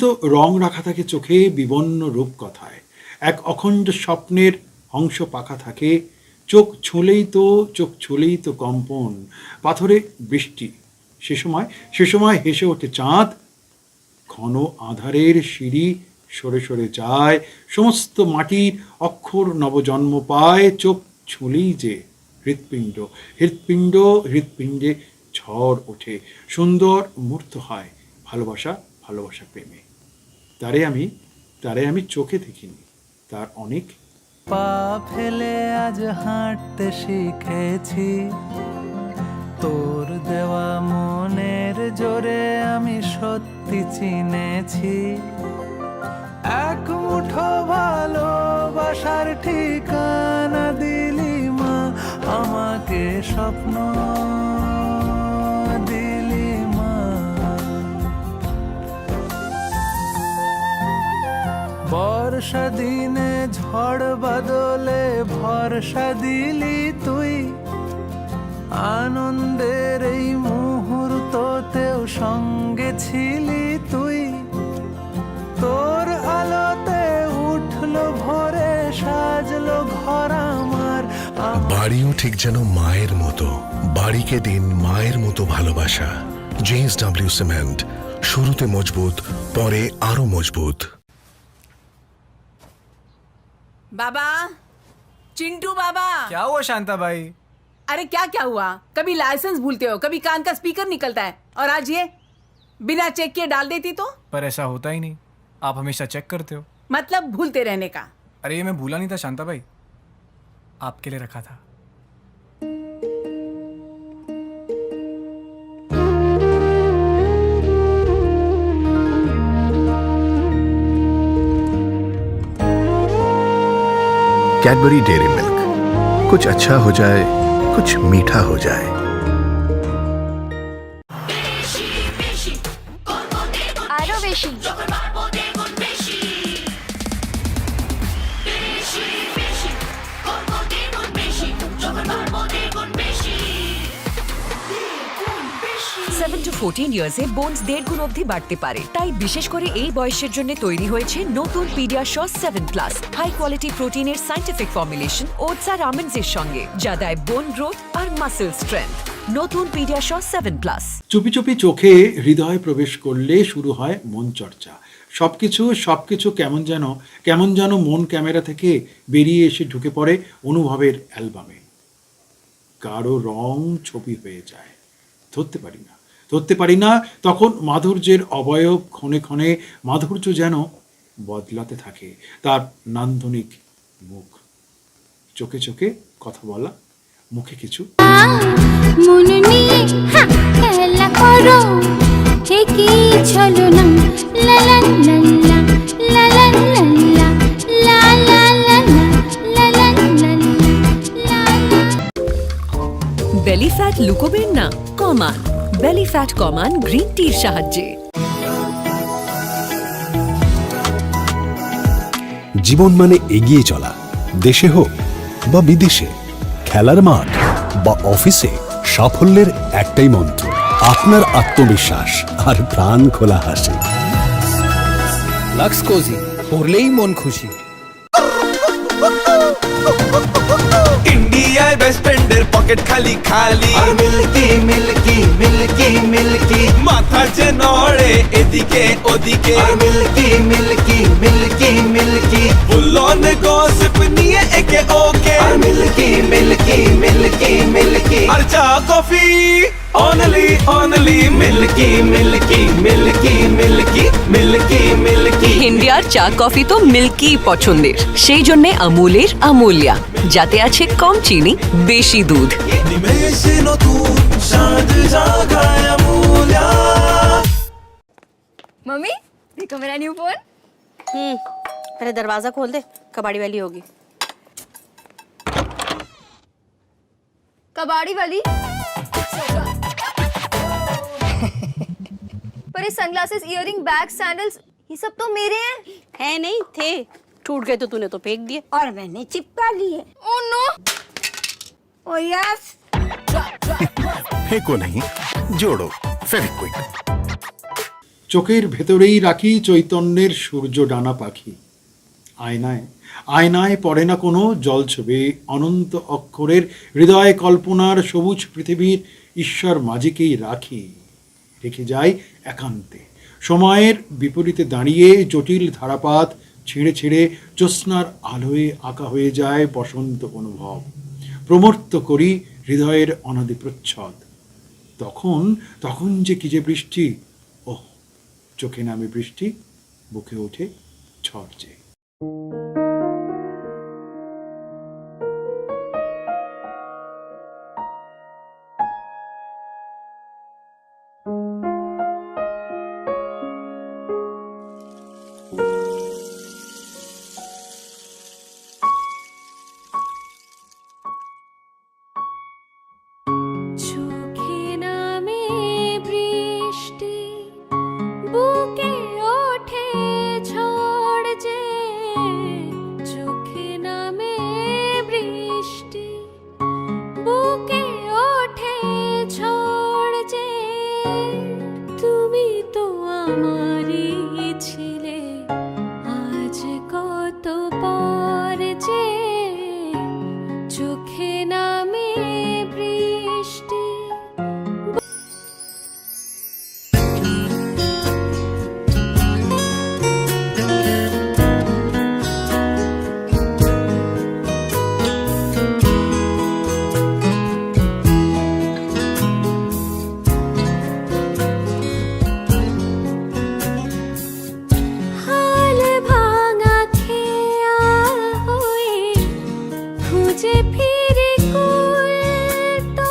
তো রং রাখা থাকে চোখে বিবর্ণ রূপকথায়, এক অখণ্ড স্বপ্নের হংস পাখা থাকে, চোখ ছুলেই তো কম্পন, পাথরে বৃষ্টি, সে সময় হেসে ওঠে চাঁদ, ঘন আধারের সিঁড়ি সরে সরে যায়, সমস্ত মাটির অক্ষর নবজন্ম পায়, চোখ ছুলেই যে হৃৎপিণ্ডে ঝড় ওঠে, সুন্দর মূর্ত হয় ভালোবাসা প্রেমে। তারে আমি চোখে দেখিনি, তার অনেক পা ফেলে আজ হাঁটতে শিখেছি, তোর দেওয়া মনের জোরে আমি সত্যি চিনেছি, এক মুঠো ভালোবাসার ঠিকানা দিলি মা, আমাকে স্বপ্ন দিলি মা। বর্ষা দিনে ঝড় বাদলে ভরসা দিলি তুই, আনন্দের এই মুহূর্ততেও সঙ্গে ছিলি তুই, তোর আলোতে উঠলো ভোরে সাজলো ঘর আমার। বাড়িও ঠিক যেন মায়ের মতো, বাড়িকে দিন মায়ের মতো ভালোবাসা। JSW সিমেন্ট, শুরুতে মজবুত, পরে আরো মজবুত। बाबा, चिंटू बाबा। क्या हुआ शांता भाई? अरे क्या हुआ? कभी लाइसेंस भूलते हो, कभी कान का स्पीकर निकलता है, और आज ये बिना चेक किए डाल देती तो? पर ऐसा होता ही नहीं, आप हमेशा चेक करते हो। मतलब भूलते रहने का। अरे ये मैं भूला नहीं था शांता भाई, आपके लिए रखा था। कैडबरी डेयरी मिल्क, कुछ अच्छा हो जाए, कुछ मीठा हो जाए। আরো বেশি। সেভেন টু 14 ইয়ার্সে বোনস 1.5 গুণ অবধি বাড়তে পারে, তাই বিশেষ করে এই বয়সের জন্য তৈরি হয়েছে নতুন পিডিয়াশিওর 7+, হাই কোয়ালিটি প্রোটিনের সায়েন্টিফিক ফর্মুলেশন ওটস আর আমন্ডস এর সঙ্গে, যা দেয় বোন গ্রোথ আর মাসেল স্ট্রেংথ। নতুন পিডিয়াশিওর 7+। চুপি চুপি চোখে হৃদয় প্রবেশ করলে শুরু হয় মন চর্চা। সবকিছু কেমন যেন মন ক্যামেরা থেকে বেরিয়ে এসে ঢুকে পড়ে অনুভবের অ্যালবামে। গাঢ় রং ছবি হয়ে যায়, ধরতে পারি না তখন মাধুর্যের অবয়ব, ক্ষণে ক্ষণে মাধুর্য যেন বদলাতে থাকে, তার নান্দনিক মুখ, চোখে কথা বলা, মুখে কিছু। মন নিয়ে খেলা করো, ঠিকই চলো না, লা লা লা লা লা লা লা লা লা লা লা লা লা লা। বেলি ফ্যাট লুকোবেন না, কমান বেলি ফ্যাট কমান গ্রিন টির সাহায্যে। জীবন মানে এগিয়ে চলা, দেশে হোক বা বিদেশে, খেলার মাঠ বা অফিসে, সাফল্যের একটাই মন্ত্র, আপনার আত্মবিশ্বাস আর প্রাণ খোলা হাসি। लक्स कोजी পরলেই মন খুশি। इंडिया बेस्ट फ्रेंडर पॉकेट खाली खाली और मिल्की मिल्की मिल्की मिल्की माथा चे नड़े एदिके ओदिके और मिल्की मिल्की मिल्की मिल्की बुलोन गॉसिप निये एके ओके और मिल्की मिल्की मिल्की मिल्की और चा coffee only only milky milky milky milky milky milky. ইন্ডিয়ার চা কফি তো মিল্কি পছন্দের, সেই জন্য আমুলের আমুলিয়া, যাতে আছে কম চিনি, বেশি দুধ। निमेश नतून शाद जागाय अमूल्या। मम्मी देखो मेरा न्यू फोन। पहले दरवाजा खोल दे, कबाड़ी वाली होगी। कबाड़ी वाली? पर ये सनग्लासेस, इयररिंग, बैग, सैंडल्स, ये सब तो मेरे हैं। है नहीं थे, टूट गए तो तूने तो फेंक दिए। और मैंने चिपका लिए। Oh no. Oh yes. फेंको नहीं, जोड़ो फेविक्विक। চোখের ভেতরেই রাখি চৈতন্যের সূর্য ডানা পাখি। আয়নায় আয়নায় পড়ে না কোনো জলছবি, অনন্ত অক্ষরের হৃদয় কল্পনার সবুজ পৃথিবীর ঈশ্বর মাঝিকেই রাখি, রেখে যাই একান্তে। সময়ের বিপরীতে দাঁড়িয়ে জটিল ধারাপাত ছিঁড়ে ছিঁড়ে জ্যোৎস্নার আলোয় আঁকা হয়ে যায় বসন্ত অনুভব। প্রমর্ত করি হৃদয়ের অনাদি প্রচ্ছদ। তখন তখন যে কি যে বৃষ্টি, ওহ চোখে নামে বৃষ্টি, বুকে ওঠে ঝড় যে। চোখে নামে বৃষ্টি, বুকে ওঠে ঝড় যে। চোখে নামে বৃষ্টি, বুকে ওঠে ঝড় যে। তুমি তো আমারই ছিলে, আজ কত পর যে। চোখে নামে বৃষ্টি। হাল ভাঙা খেয়া হয়ে খুঁজে ফিরে কুল তো।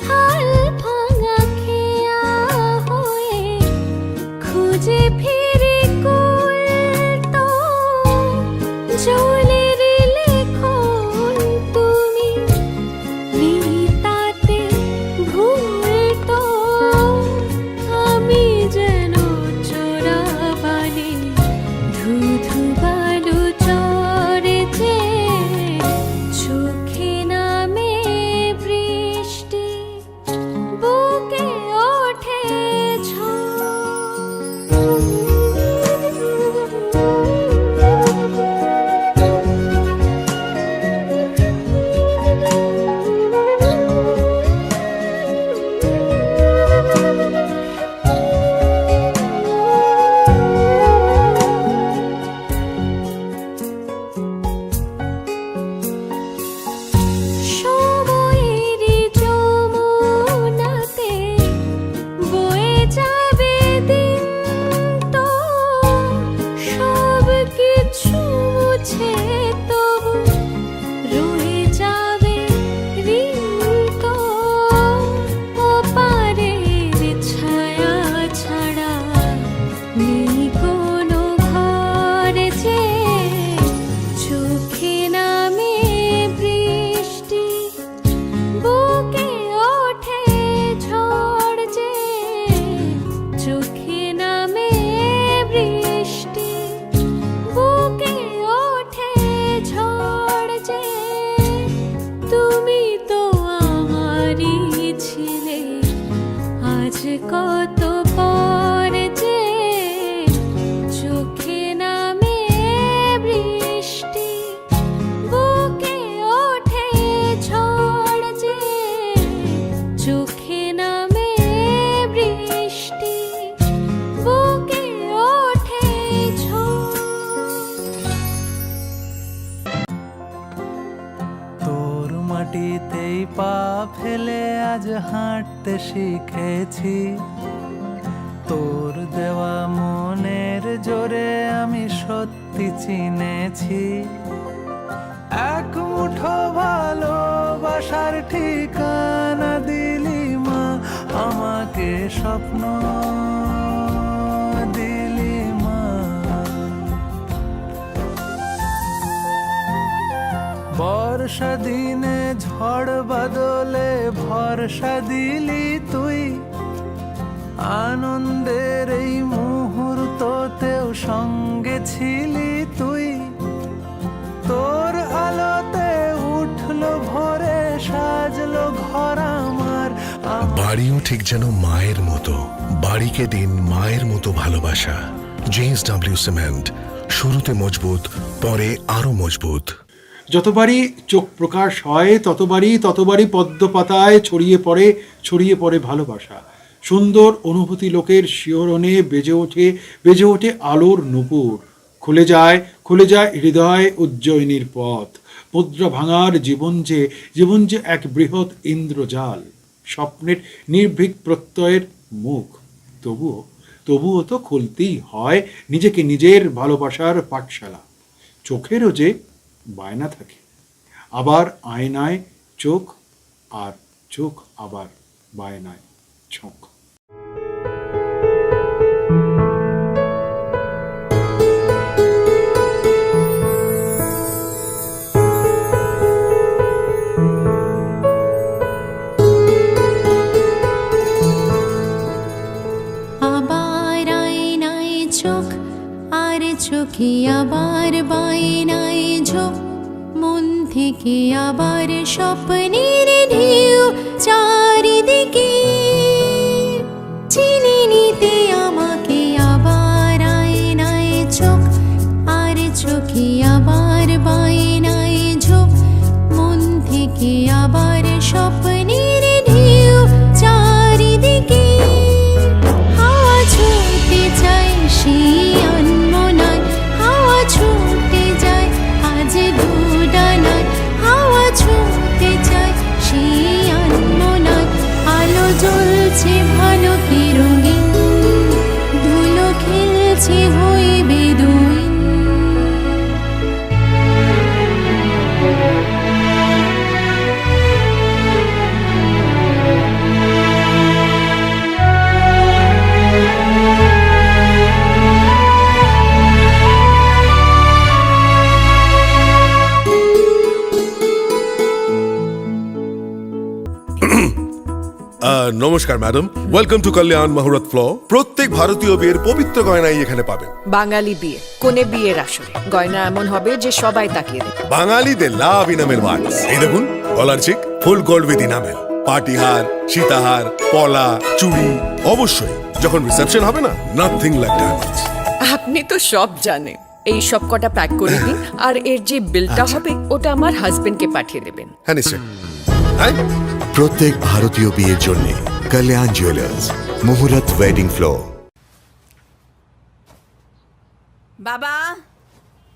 হাল ভাঙা খেয়া হয়ে খুঁজে ফিরে কুল তো। জলের লেখন তুমি, নিতাতে ভুল তো। আমি যেন চোরাবালি, ধুধু বালু চরে যে। চোখে নামে বৃষ্টি, বুকে ওঠে সময়েরই যমুনাতে বয়ে যাবে দিন তো। সব কিছু মুছে তবু রয়ে যাবে ঋণ তো। ওপারের ছায়া ছাড়া নেই কোনো ঘর যে। চোখে নামে বৃষ্টি, বুকে ওঠে ঝড় যে। চোখে নামে বৃষ্টি, বুকে ওঠে ঝড় যে। তুমি তো আমারই ছিলে, আজ কত পর যে। চোখে নামে বৃষ্টি, বুকে ওঠে ঝড় যে। চোখে নামে বৃষ্টি, বুকে ওঠে ঝড়। তোর মাটিতেই পা ফেলে আজ হাঁটতে শিখেছি। তোর দেওয়া মনের জোরে আমি সত্যি চিনেছি। এক মুঠো ভালোবাসার ঠিকানা দিলি মা, আমাকে স্বপ্ন দিলি মা। বর্ষা দিনে ঝড় বাদলে ভরসা দিলি তুই। আনন্দের এই মুহূর্ততেও সঙ্গে ছিলি তুই। তোর আলোতে উঠলো ভরে সাজলো ঘর আমার। বাড়িও ঠিক যেন মায়ের মতো, বাড়িকে দিন মায়ের মতো ভালোবাসা। JSW সিমেন্ট, শুরুতে মজবুত, পরে আরো মজবুত। যতবারই চোখ প্রকাশ হয় ততবারই পদ্ম পাতায় ছড়িয়ে পড়ে ভালোবাসা। সুন্দর অনুভূতি লোকের শিহরণে বেজে ওঠে আলোর নূপুর। খুলে যায় হৃদয় উজ্জয়িনীর পথ। মুদ্রা ভাঙার জীবন যে এক বৃহৎ ইন্দ্রজাল, স্বপ্নের নির্ভীক প্রত্যয়ের মুখ। তবুও তো খুলতেই হয় নিজেকে নিজের ভালোবাসার পাঠশালা। চোখেরও যে বায়না থাকে, আবার আয়নায় চোখ, আর চোখ আবার বায়নায় চোখ। আবার আয়নায় চোখ, আর চোখে আবার বায়নায় ঝোঁক, মন থেকে আবার স্বপ্নের ঢেউ চারিদিকে চিনে নিতে আমাকে। আবার আয়নায় চোখ, আর চোখে আবার বায়নায় ঝোঁক, মন থেকে আবার স্বপ্নের ঢেউ চারিদিকে। হাওয়া ছুটে যায় সেই আনমনায়, হাওয়া ছুটে যায় আজ দুডানায়, হাওয়া ছুটে যায় সেই আনমনায়। আলো জ্বলছে ভালো কি রঙিন, ধুলো খেলছে হয়ে বেদুইন। নমস্কার ম্যাডাম, ওয়েলকাম টু কল্যাণ মুহূর্ত ফ্লো। প্রত্যেক ভারতীয় বিয়ের পবিত্র গয়নাই এখানে পাবেন। বাঙালি বিয়ে, কোনে বিয়ের আসরে গয়না এমন হবে যে সবাই তাকিয়ে দেবে। বাঙালিদের লাভ ইনামের ওয়ার্ডস। এই দেখুন, কলার চিক ফুল গোল্ড উইথ ইনামেল, পার্টিহার, সীতাহার, পলা, চুড়ি। অবশ্যই যখন রিসেপশন হবে না, নাথিং লাইক ডায়মন্ডস। আপনি তো সব জানেন। এই সব কটা প্যাক করে দিন, আর এর যে বিলটা হবে ওটা আমার হাজবেন্ডকে পাঠিয়ে দেবেন। হ্যাঁ নিশ্চয়। হ্যাঁ, প্রত্যেক ভারতীয় বিয়ের জন্য কল্যাণ জুয়েলার্স, মুহূর্ত ওয়েডিং ফ্লো। बाबा,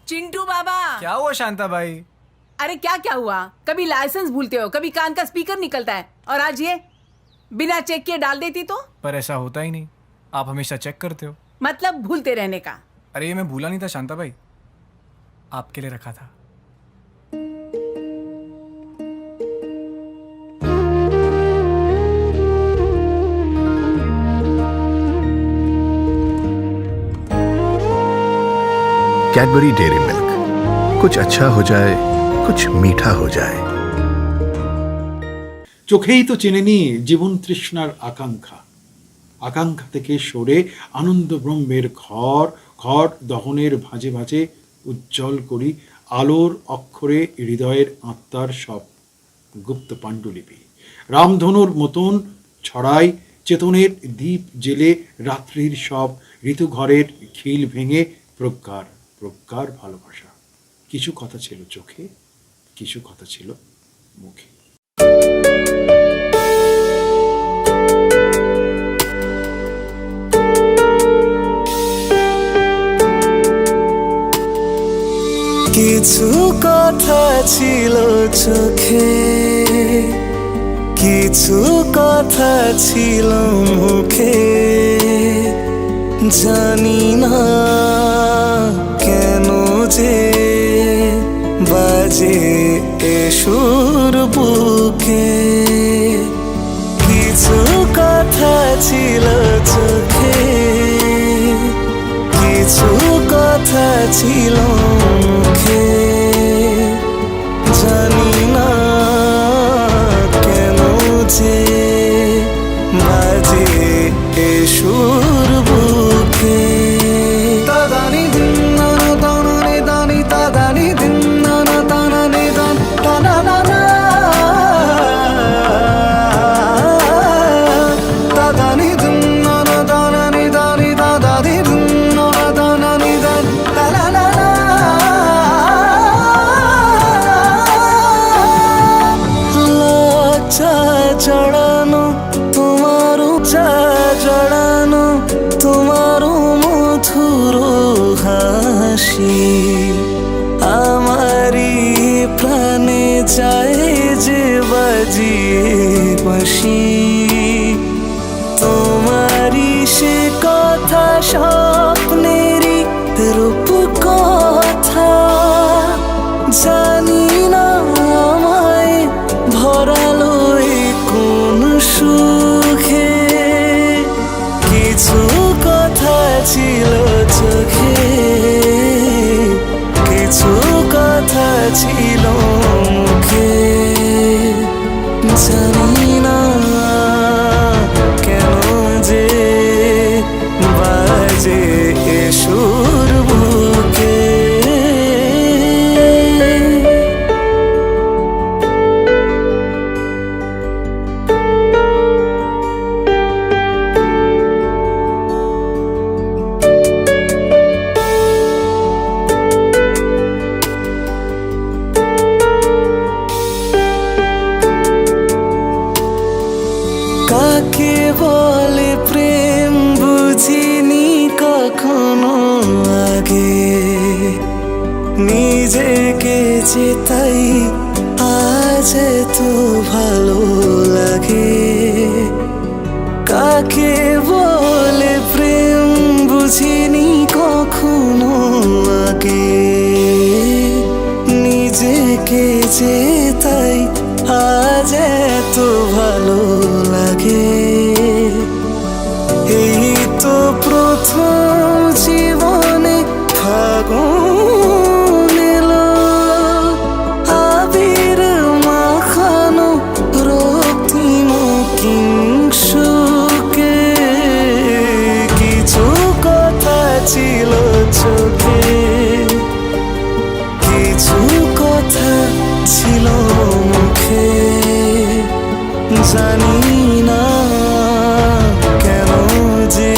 चिंटू बाबा। क्या हुआ शांता भाई? अरे क्या हुआ? कभी लाइसेंस भूलते हो, कभी कान का स्पीकर निकलता है, और आज ये बिना चेक किए डाल देती तो? पर ऐसा होता ही नहीं, आप हमेशा चेक करते हो। मतलब भूलते रहने का। अरे ये मैं भूला नहीं था शांता भाई, आपके लिए रखा था। कैडबरी डेयरी मिल्क, कुछ अच्छा हो जाए, कुछ मीठा हो जाए। চোখেই তো চেনে নি জীবন তৃষ্ণার আকাঙ্ক্ষা থেকে সরে আনন্দ ব্রহ্মের ঘর দহনের ভাঁজে উজ্জ্বল করি আলোর অক্ষরে হৃদয়ের আত্মার সব গুপ্ত পাণ্ডুলিপি। রামধনুর মতন ছড়াই চেতনের দ্বীপ জেলে রাত্রির সব ঋতুঘরের খিল ভেঙে প্রজ্ঞার ভালোবাসা। কিছু কথা ছিল চোখে, কিছু কথা ছিল মুখে। কিছু কথা ছিল চোখে, কিছু কথা ছিল মুখে, জানি না কেন যে বাজে এ সুর বুকে। কিছু কথা ছিল চোখে, কিছু কথা ছিল মুখে, জানি না কেন যে বাজে এ সুর বুকে। তাদানি দিন দানি দানি তাদানি দিন হাসি আমারি প্রাণে যায় যে বাজিয়ে বাঁশি তোমারি সে কথা স্বপ্নেরই রূপ কথা জানি না আমায় ভরালো এ কোন সুখে কিছু কথা ছিল চোখে কিছু কথা ছিল মুখে জানি না কেন যে বাজে এ সুর বুকে কাকে বলে প্রেম বুঝিনি কখনো আগে নিজেকে যে তাই আজ তো ভালো লাগে কাকে বলে প্রেম বুঝিনি কখনো আগে নিজেকে যে তাই আজ তো ভালো লাগে এই তো প্রথম জীবনে ফাগুন এলো আবির মাখানো রক্তিম কিংশুকে কিছু কথা ছিল চোখে কিছু কথা ছিল মুখে জানি না কেন যে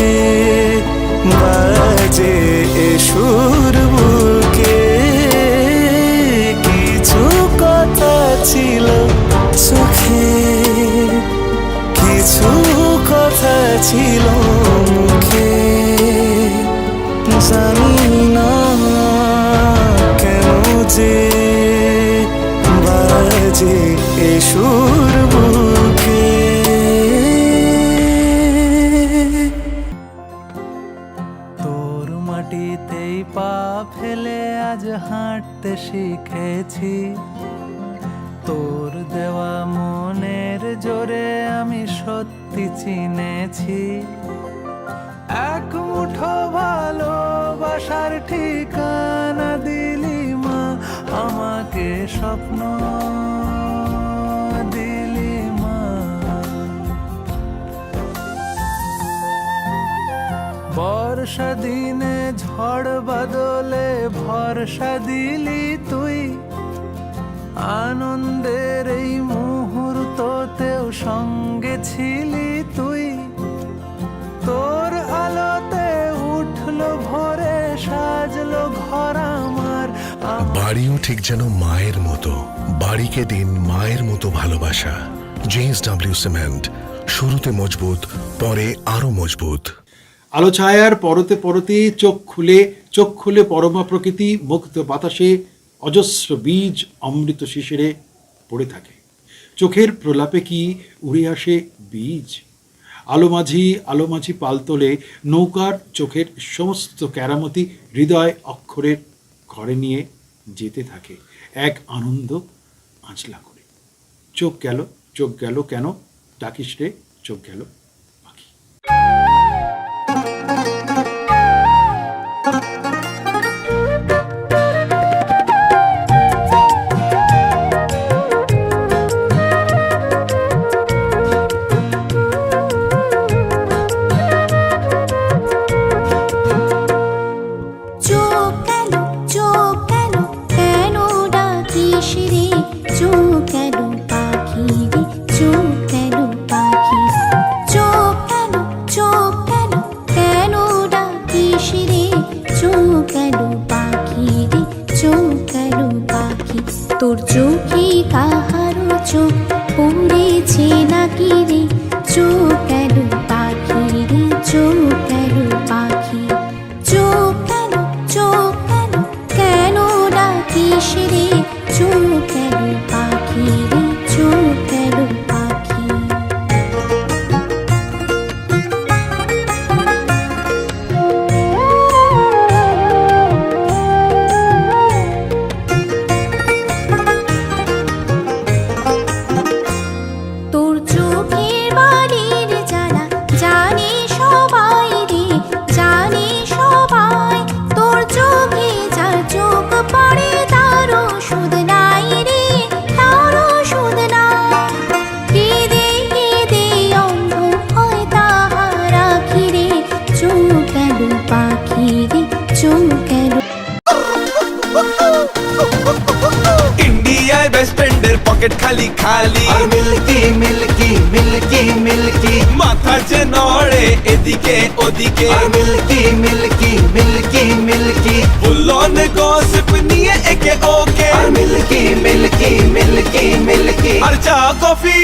বাজে এ সুর বুকে কিছু কথা ছিল চোখে কিছু কথা ছিল মুখে জানি না কেন যে বাজে এ সুর বুকে তোর মাটিতেই পা ফেলে আজ হাঁটতে শিখেছি তোর দেওয়া মনের জোরে আমি সত্যি চিনেছি এক মুঠো ভালোবাসার ঠিকানা দিলি মা আমাকে স্বপ্ন দিলি মা বর্ষা দিনে ঝড় বাদলে ভরসা দিলি তুই আনন্দের এই মুহূর্ততেও সঙ্গে ছিলি তুই তোর আলোতে উঠলো ভোরে সাজলো ঘর আমার বাড়িও ঠিক যেন মায়ের মতো বাড়িকে দিন মায়ের মতো ভালোবাসা JSW সিমেন্ট শুরুতে মজবুত পরে আরো মজবুত আলো ছায়ার পরতে পরতে চোখ খুলে পরমা প্রকৃতি মুক্ত বাতাসে অজস্র বীজ অমৃত শিশিরে পড়ে থাকে চোখের প্রলাপে কি উড়ে আসে বীজ আলো মাঝি পাল তোলে নৌকার চোখের সমস্ত কেরামতি হৃদয় অক্ষরের ঘরে নিয়ে যেতে থাকে এক আনন্দ আঁচলা করে চোখ গেল কেন ডাকিস রে চোখ গেল পাখি তোর চোখে কাহারো চোখ পড়েছে নাকি রে চোখ গেল পাখি রে চোখ গেল পাখি চোখ গেল রে চোখ গেল পাখি। তোর চোখের বালির জ্বালা জানে সবাই রে, জানে সবাই। তোর চোখে যার চোখ পড়ে তার ওষুধ নাই রে, তার ওষুধ নাই। কেঁদে কেঁদে অন্ধ হয় তাহার আখি রে, চোখ গেল পাখি রে, চোখ গেল। ইন্ডিয়ায় বেস্ট ফ্রেন্ডের পকেট খালি খালি আর মিল্কি মিল্কি মিল্কি মিল্কি মাথা যে নড়ে এদিকে ওদিকে আর মিল্কি মিল্কি মিল্কি মিল্কি ফুলন গসিপ নিয়ে একে ওকে আর মিল্কি মিল্কি মিল্কি মিল্কি আর চা coffee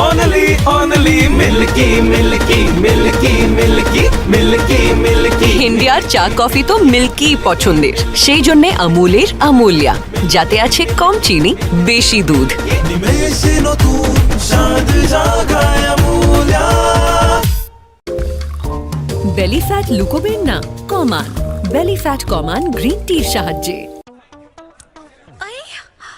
only only milky milky milky milky milky milky ইন্ডিয়ার চা কফি তো মিল্কি পছন্দের, সেই জন্যে আমুলের আমুলিয়া, যাতে আছে কম চিনি বেশি দুধ। নিমেষে নতুন স্বাদ জাগায় আমুলিয়া। বেলি ফ্যাট লুকোবেন না, কমান বেলি ফ্যাট কমান গ্রিন টির সাহায্যে।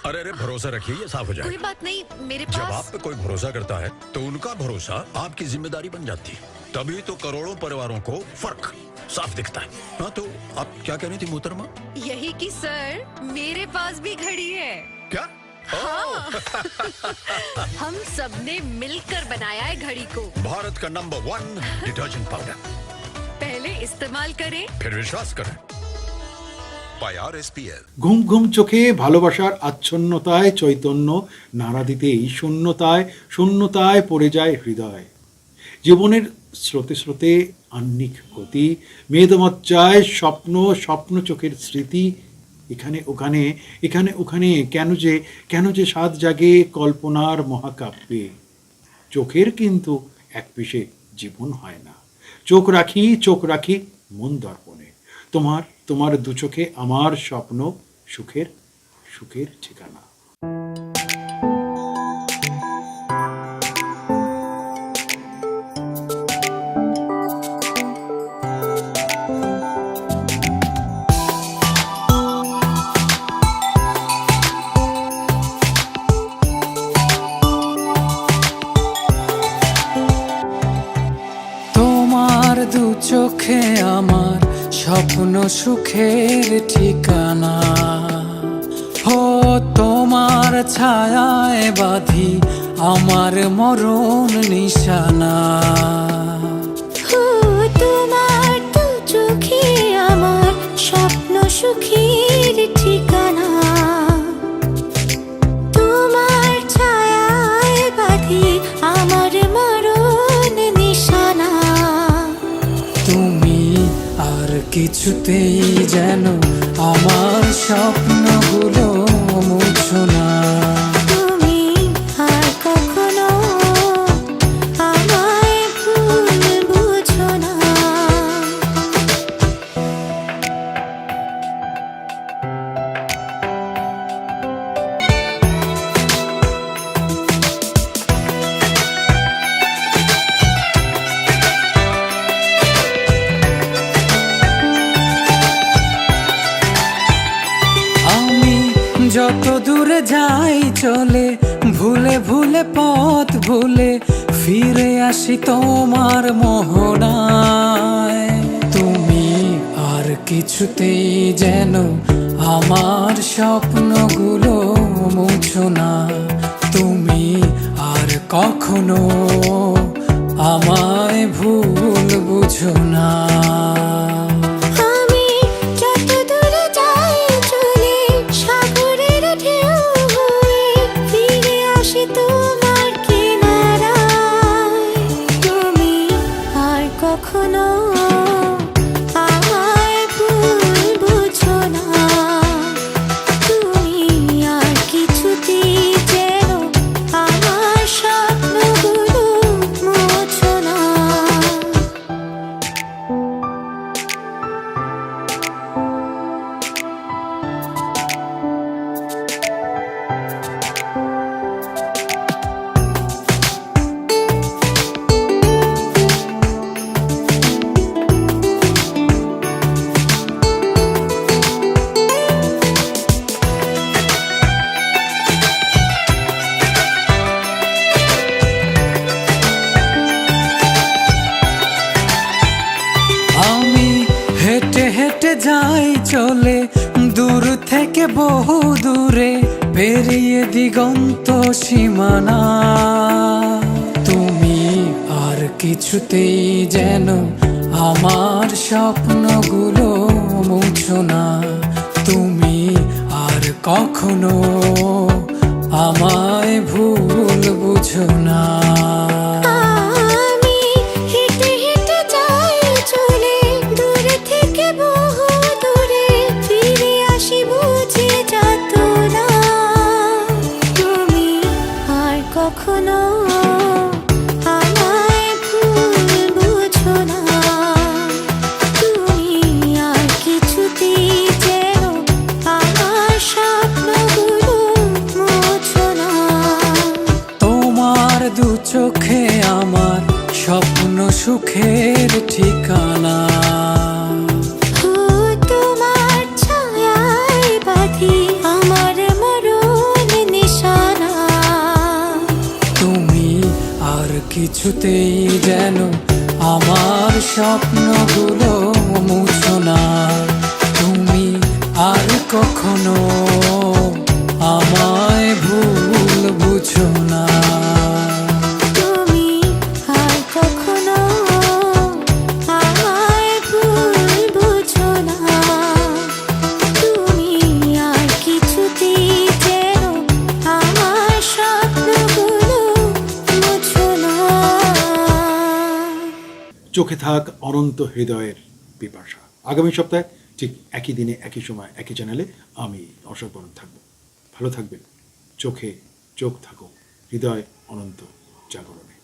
अरे अरे भरोसा रखिए, ये साफ हो जाएगा। कोई बात नहीं, मेरे जब पास आप पे कोई भरोसा करता है तो उनका भरोसा आपकी जिम्मेदारी बन जाती है, तभी तो करोड़ों परिवारों को फर्क साफ दिखता है। हाँ तो आप क्या कह रही थी मोहतरमा? यही कि सर मेरे पास भी घड़ी है। क्या? हम सबने मिलकर बनाया है घड़ी को। भारत का नंबर 1 डिटर्जेंट पाउडर। पहले इस्तेमाल करें, फिर विश्वास करें। By RSPL। ঘুম ঘুম চোখে ভালোবাসার আচ্ছন্নতায় চৈতন্য নাড়া দিতেই শূন্যতায় শূন্যতায় পড়ে যায় হৃদয়। জীবনের স্রোতে স্রোতে আহ্নিক গতি, মেদমজ্জায় স্বপ্ন, স্বপ্ন চোখের স্মৃতি, এখানে ওখানে এখানে ওখানে কেন যে স্বাদ জাগে কল্পনার মহাকাব্যে। চোখের কিন্তু এক পিসে জীবন হয় না। চোখ রাখি মন দর্পণে। তোমার দু চোখে আমার স্বপ্ন, সুখের সুখের ঠিকানা। তোমার দু চোখে আমার স্বপ্ন সুখের ঠিকানা। ও তোমার ছায়ায় বাঁধি আমার মরণ নিশানা। ও তোমার দু চোখে আমার স্বপ্ন সুখের ঠিকানা। তোমার ছায়ায় বাঁধি আমার মরণ নিশানা। তুমি আর কিছুতেই যেন আমার স্বপ্নগুলো মুছো না। তুমি আর কখনো আমায় ভুল বুঝো না। আমি যত দূরে যাই চলে, ভুলে ভুলে পথ ভুলে ফিরে আসি তোমার মোহনায়। তুমি আর কিছুতেই যেন আমার স্বপ্নগুলো মুছো না। তুমি আর কখনো আমায় ভুল বুঝো না। আমি যত দূরে যাই চলে, সাগরের ঢেউ হয়ে ফিরে আসি তোমার কিনারায়। তুমি আর কখনো আমায় ভুল বুঝো না। তুমি আর কিছুতেই যেন আমার স্বপ্নগুলো মুছো না। চলে দূর থেকে বহু দূরে পেরিয়ে দিগন্ত সীমানা তুমি আর কিছুতেই যেন আমার স্বপ্নগুলো মুছো না তুমি আর কখনো আমায় ভুল বুঝো না আমি হেঁটে হেঁটে যাই চলে দূর থেকে বহু দূরে ফিরে আসি বুঝে যত না তুমি আর কখনো আমায় ভুল বুঝো না তুমি আর কিছুতেই যেন আমার স্বপ্নগুলো মুছো না তোমার দু চোখে আমার স্বপ্ন সুখের ঠিকানা ও তোমার ছায়ায় বাঁধি আমার মরণ নিশানা তুমি আর কিছুতেই যেন আমার স্বপ্নগুলো মুছো না তুমি আর কখনো আমায় ভুল বুঝো না তুমি আর কখনো আমায় ভুল বুঝো না তুমি আর কিছুতেই যেন আমার স্বপ্নগুলো মুছো না চোখে থাক অনন্ত হৃদয়ের পিপাসা। আগামী সপ্তাহে ঠিক একই দিনে একই সময় একই চ্যানেলে আমি অশোক বরণ থাকবো। ভালো থাকবেন। চোখে চোখ থাকুক, হৃদয় অনন্ত জাগরণে।